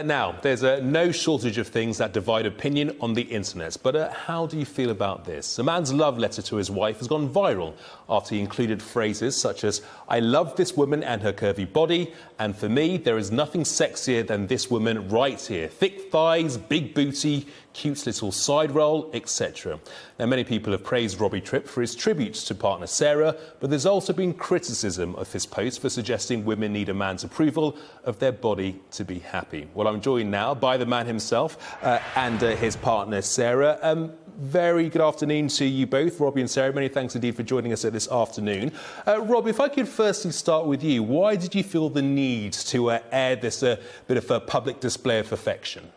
Now, there's no shortage of things that divide opinion on the internet, but how do you feel about this? A man's love letter to his wife has gone viral after he included phrases such as, "I love this woman and her curvy body, and for me, there is nothing sexier than this woman right here. Thick thighs, big booty, cute little side roll, etc." Now, many people have praised Robbie Tripp for his tributes to partner Sarah, but there's also been criticism of his post for suggesting women need a man's approval of their body to be happy. Well, I'm joined now by the man himself and his partner Sarah. Very good afternoon to you both, Robbie and Sarah. Many thanks indeed for joining us this afternoon. Robbie, if I could firstly start with you, why did you feel the need to air this bit of a public display of affection?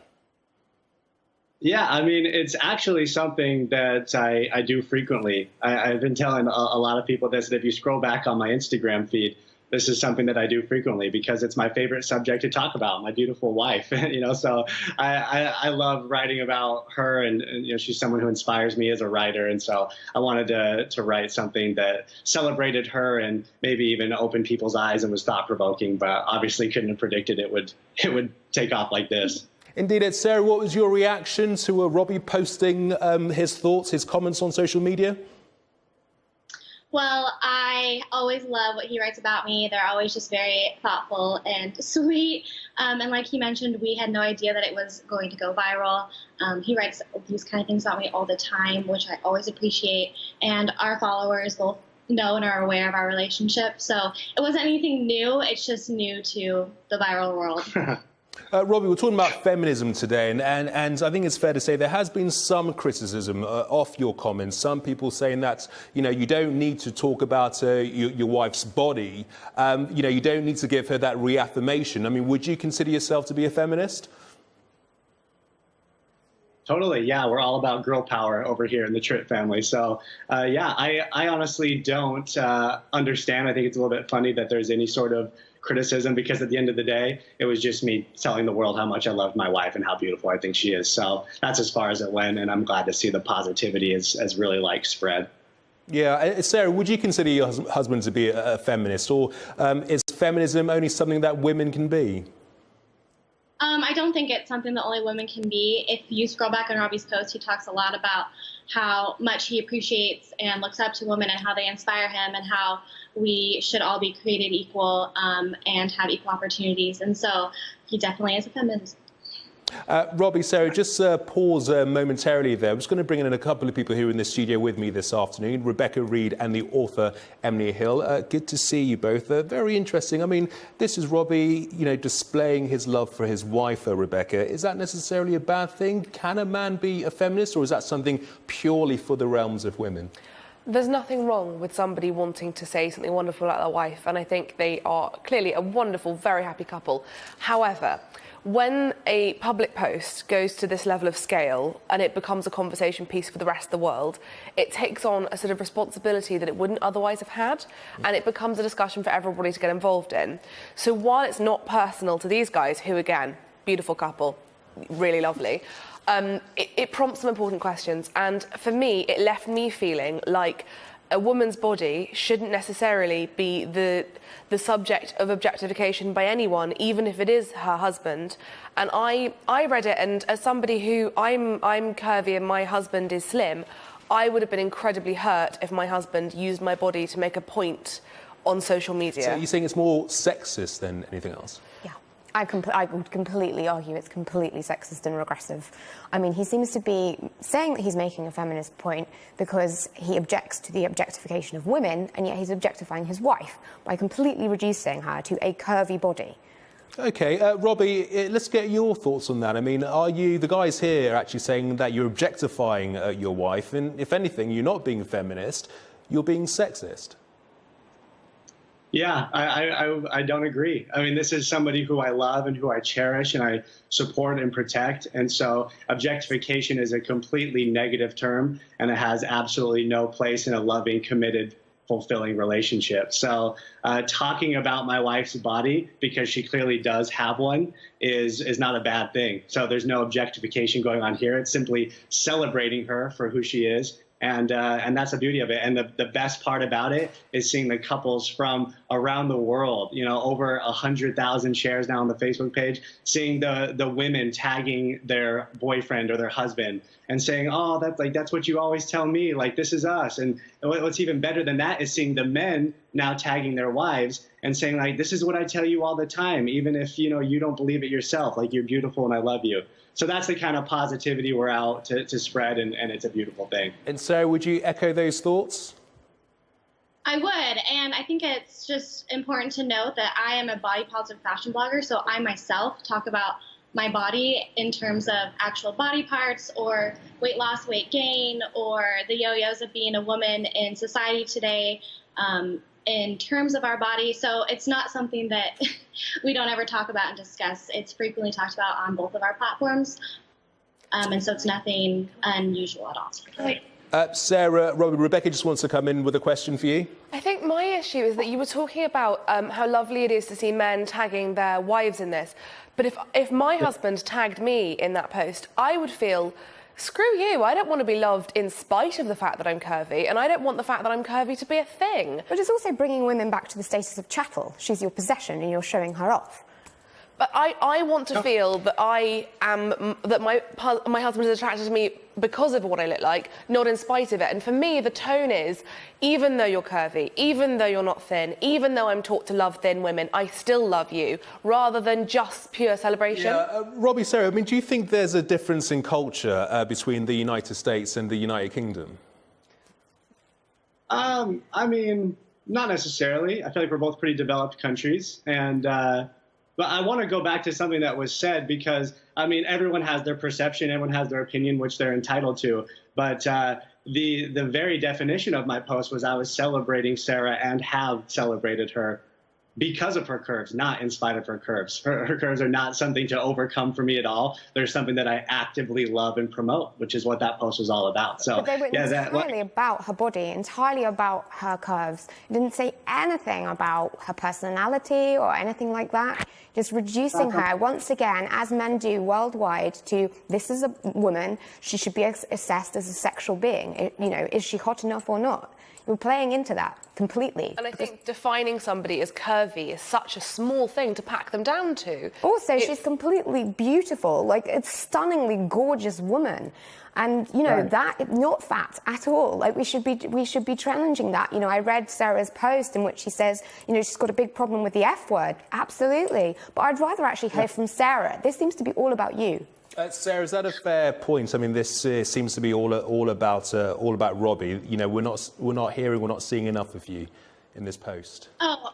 Yeah, I mean, it's actually something that I do frequently. I've been telling a lot of people this, that if you scroll back on my Instagram feed, this is something that I do frequently because it's my favorite subject to talk about, my beautiful wife. So I love writing about her, and she's someone who inspires me as a writer. And so I wanted to write something that celebrated her and maybe even opened people's eyes and was thought-provoking, but obviously couldn't have predicted it would take off like this. Indeed, Sarah, what was your reaction to Robbie posting his thoughts, his comments on social media? Well, I always love what he writes about me. They're always just very thoughtful and sweet. And like he mentioned, we had no idea that it was going to go viral. He writes these kind of things about me all the time, which I always appreciate. And our followers both know and are aware of our relationship. So it wasn't anything new. It's just new to the viral world. Robbie, we're talking about feminism today, and I think it's fair to say there has been some criticism of your comments. Some people saying that, you don't need to talk about your wife's body. You don't need to give her that reaffirmation. I mean, would you consider yourself to be a feminist? Totally, yeah. We're all about girl power over here in the Tripp family. So, I honestly don't understand. I think it's a little bit funny that there's any sort of criticism, because at the end of the day, it was just me telling the world how much I loved my wife and how beautiful I think she is. So that's as far as it went, and I'm glad to see the positivity has really spread. Yeah, Sarah, would you consider your husband to be a feminist, or is feminism only something that women can be? I don't think it's something that only women can be. If you scroll back on Robbie's post, he talks a lot about how much he appreciates and looks up to women and how they inspire him, and how we should all be created equal and have equal opportunities. And so he definitely is a feminist. Robbie, Sarah, just pause momentarily there. I'm just going to bring in a couple of people who are in the studio with me this afternoon, Rebecca Reed and the author Emily Hill. Good to see you both. Very interesting. I mean, this is Robbie, displaying his love for his wife, Rebecca. Is that necessarily a bad thing? Can a man be a feminist, or is that something purely for the realms of women? There's nothing wrong with somebody wanting to say something wonderful about their wife, and I think they are clearly a wonderful, very happy couple. However, when a public post goes to this level of scale and it becomes a conversation piece for the rest of the world, it takes on a sort of responsibility that it wouldn't otherwise have had, and it becomes a discussion for everybody to get involved in. So while it's not personal to these guys, who, again, beautiful couple, really lovely, it prompts some important questions. And for me, it left me feeling like a woman's body shouldn't necessarily be the subject of objectification by anyone, even if it is her husband. And I read it, and as somebody who I'm curvy and my husband is slim, I would have been incredibly hurt if my husband used my body to make a point on social media. So you're saying it's more sexist than anything else? Yeah. I would completely argue it's completely sexist and regressive. I mean, he seems to be saying that he's making a feminist point because he objects to the objectification of women, and yet he's objectifying his wife by completely reducing her to a curvy body. OK, Robbie, let's get your thoughts on that. I mean, are you, the guys here, are actually saying that you're objectifying your wife, and if anything, you're not being a feminist, you're being sexist? Yeah, I don't agree. I mean, this is somebody who I love and who I cherish and I support and protect. And so objectification is a completely negative term, and it has absolutely no place in a loving, committed, fulfilling relationship. So talking about my wife's body, because she clearly does have one, is not a bad thing. So there's no objectification going on here. It's simply celebrating her for who she is And that's the beauty of it. And the best part about it is seeing the couples from around the world, over 100,000 shares now on the Facebook page, seeing the women tagging their boyfriend or their husband and saying, oh, that's what you always tell me, like, this is us. And what's even better than that is seeing the men now tagging their wives and saying, like, this is what I tell you all the time, even if, you don't believe it yourself, like, you're beautiful and I love you. So that's the kind of positivity we're out to spread, and it's a beautiful thing. And Sarah, would you echo those thoughts? I would, and I think it's just important to note that I am a body positive fashion blogger, so I myself talk about my body in terms of actual body parts or weight loss, weight gain, or the yo-yos of being a woman in society today. In terms of our body. So it's not something that we don't ever talk about and discuss. It's frequently talked about on both of our platforms. And so it's nothing unusual at all. Sarah, Robbie, Rebecca just wants to come in with a question for you. I think my issue is that you were talking about how lovely it is to see men tagging their wives in this. But if my husband tagged me in that post, I would feel, screw you, I don't want to be loved in spite of the fact that I'm curvy, and I don't want the fact that I'm curvy to be a thing. But it's also bringing women back to the status of chattel. She's your possession and you're showing her off. But I want to feel that my husband is attracted to me because of what I look like, not in spite of it. And for me, the tone is, even though you're curvy, even though you're not thin, even though I'm taught to love thin women, I still love you, rather than just pure celebration. Yeah, Robbie, Sarah, do you think there's a difference in culture between the United States and the United Kingdom? Not necessarily. I feel like we're both pretty developed countries, and but I want to go back to something that was said, because, everyone has their perception, everyone has their opinion, which they're entitled to. But the very definition of my post was I was celebrating Sarah and have celebrated her because of her curves, not in spite of her curves. Her curves are not something to overcome for me at all. They're something that I actively love and promote, which is what that post was all about. So, but they were entirely about her body, entirely about her curves. It didn't say anything about her personality or anything like that. Just reducing her, once again, as men do worldwide, to this is a woman, she should be assessed as a sexual being. Is she hot enough or not? You're playing into that completely. And I think defining somebody as curvy is such a small thing to pack them down to. Also, she's completely beautiful, like a stunningly gorgeous woman. And, that, not fat at all. Like, we should be challenging that. I read Sarah's post in which she says, she's got a big problem with the F word. Absolutely. But I'd rather actually hear from Sarah. This seems to be all about you. Sarah, is that a fair point? This seems to be all about Robbie. We're not hearing, we're not seeing enough of you in this post. Oh,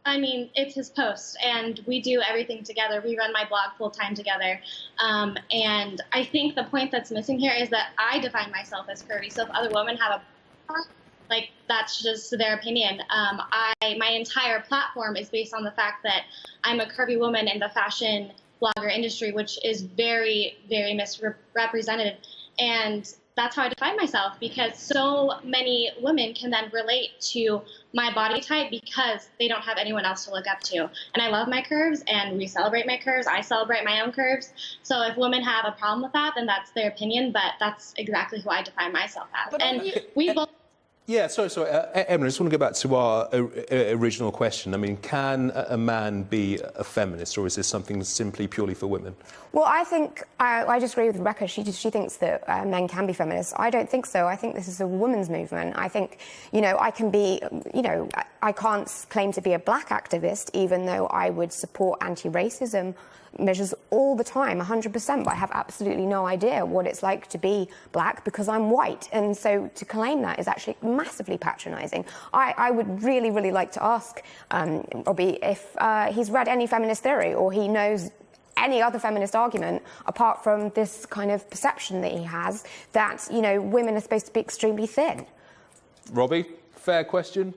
it's his post, and we do everything together. We run my blog full time together, and I think the point that's missing here is that I define myself as curvy. So if other women have that's just their opinion. My entire platform is based on the fact that I'm a curvy woman in the fashion blogger industry, which is very, very misrepresented. And that's how I define myself, because so many women can then relate to my body type because they don't have anyone else to look up to. And I love my curves, and we celebrate my curves. I celebrate my own curves. So if women have a problem with that, then that's their opinion, but that's exactly who I define myself as. And we both... Yeah, sorry. Emma, I just want to go back to our original question. Can a man be a feminist, or is this something simply purely for women? Well, I think I just agree with Rebecca. She thinks that men can be feminists. I don't think so. I think this is a women's movement. I think, I can be, I can't claim to be a black activist, even though I would support anti-racism measures all the time, 100%, but I have absolutely no idea what it's like to be black because I'm white. And so to claim that is actually massively patronising. I would really, really like to ask Robbie if he's read any feminist theory, or he knows any other feminist argument apart from this kind of perception that he has that, women are supposed to be extremely thin. Robbie, fair question?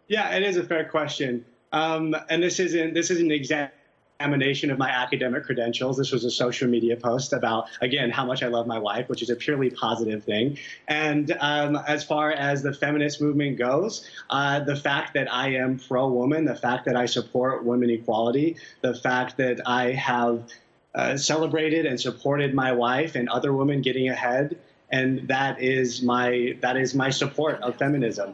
Yeah, it is a fair question. And this isn't an examination of my academic credentials. This was a social media post about, again, how much I love my wife, which is a purely positive thing. And as far as the feminist movement goes, the fact that I am pro-woman, the fact that I support women equality, the fact that I have celebrated and supported my wife and other women getting ahead, and that is my support of feminism.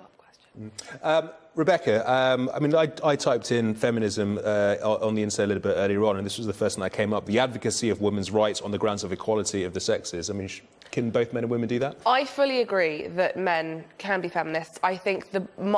Rebecca, I mean, I typed in feminism on the internet a little bit earlier on, and this was the first thing that came up: the advocacy of women's rights on the grounds of equality of the sexes. I mean, can both men and women do that? I fully agree that men can be feminists. I think,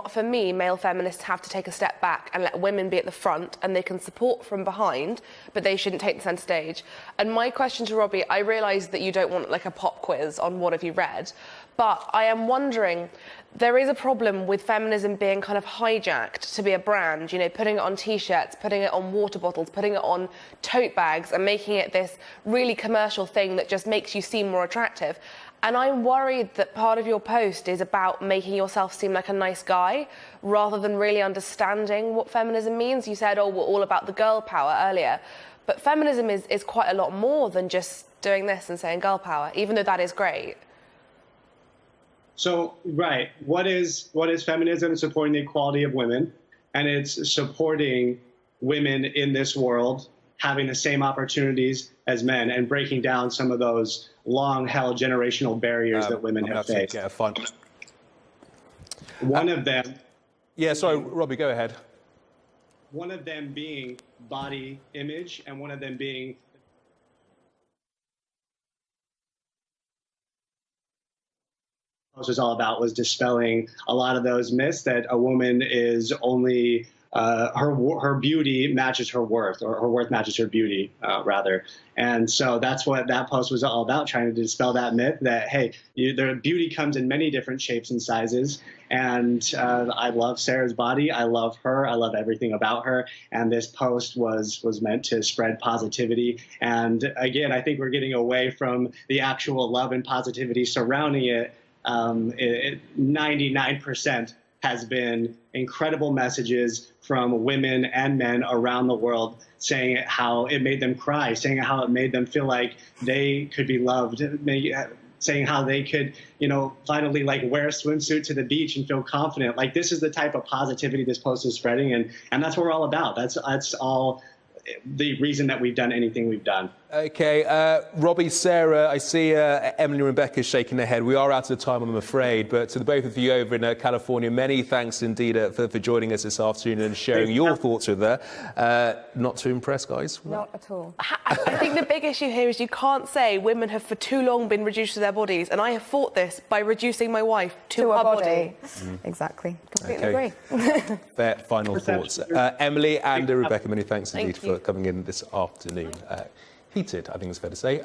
for me, male feminists have to take a step back and let women be at the front, and they can support from behind, but they shouldn't take the centre stage. And my question to Robbie, I realise that you don't want like a pop quiz on what have you read, but I am wondering, there is a problem with feminism being kind of hijacked to be a brand, you know, putting it on T-shirts, putting it on water bottles, putting it on tote bags and making it this really commercial thing that just makes you seem more attractive. And I'm worried that part of your post is about making yourself seem like a nice guy rather than really understanding what feminism means. You said, oh, we're all about the girl power earlier. But feminism is quite a lot more than just doing this and saying girl power, even though that is great. So, right, what is feminism? It's supporting the equality of women, and it's supporting women in this world having the same opportunities as men and breaking down some of those long-held generational barriers that women have faced. One of them... Yeah, sorry, Robbie, go ahead. One of them being body image, and one of them being... was all about was dispelling a lot of those myths that a woman is only her beauty matches her worth, or her worth matches her beauty, rather. And so that's what that post was all about, trying to dispel that myth that, hey, their beauty comes in many different shapes and sizes. And I love Sarah's body. I love her. I love everything about her. And this post was meant to spread positivity. And again, I think we're getting away from the actual love and positivity surrounding it. 99% has been incredible messages from women and men around the world saying how it made them cry, saying how it made them feel like they could be loved, saying how they could, you know, finally like wear a swimsuit to the beach and feel confident. Like, this is the type of positivity this post is spreading, and that's what we're all about. That's all the reason that we've done anything we've done. Okay, Robbie, Sarah, I see Emily and Rebecca shaking their head. We are out of time, I'm afraid, but to the both of you over in California, many thanks indeed for joining us this afternoon and sharing your thoughts with her. Not too impressed, guys? Not at all. I think the big issue here is you can't say women have for too long been reduced to their bodies, and I have fought this by reducing my wife to her body. Exactly. Completely agree. Fair final thoughts. Emily and Rebecca, many thanks indeed for coming in this afternoon. Heated, I think it's fair to say.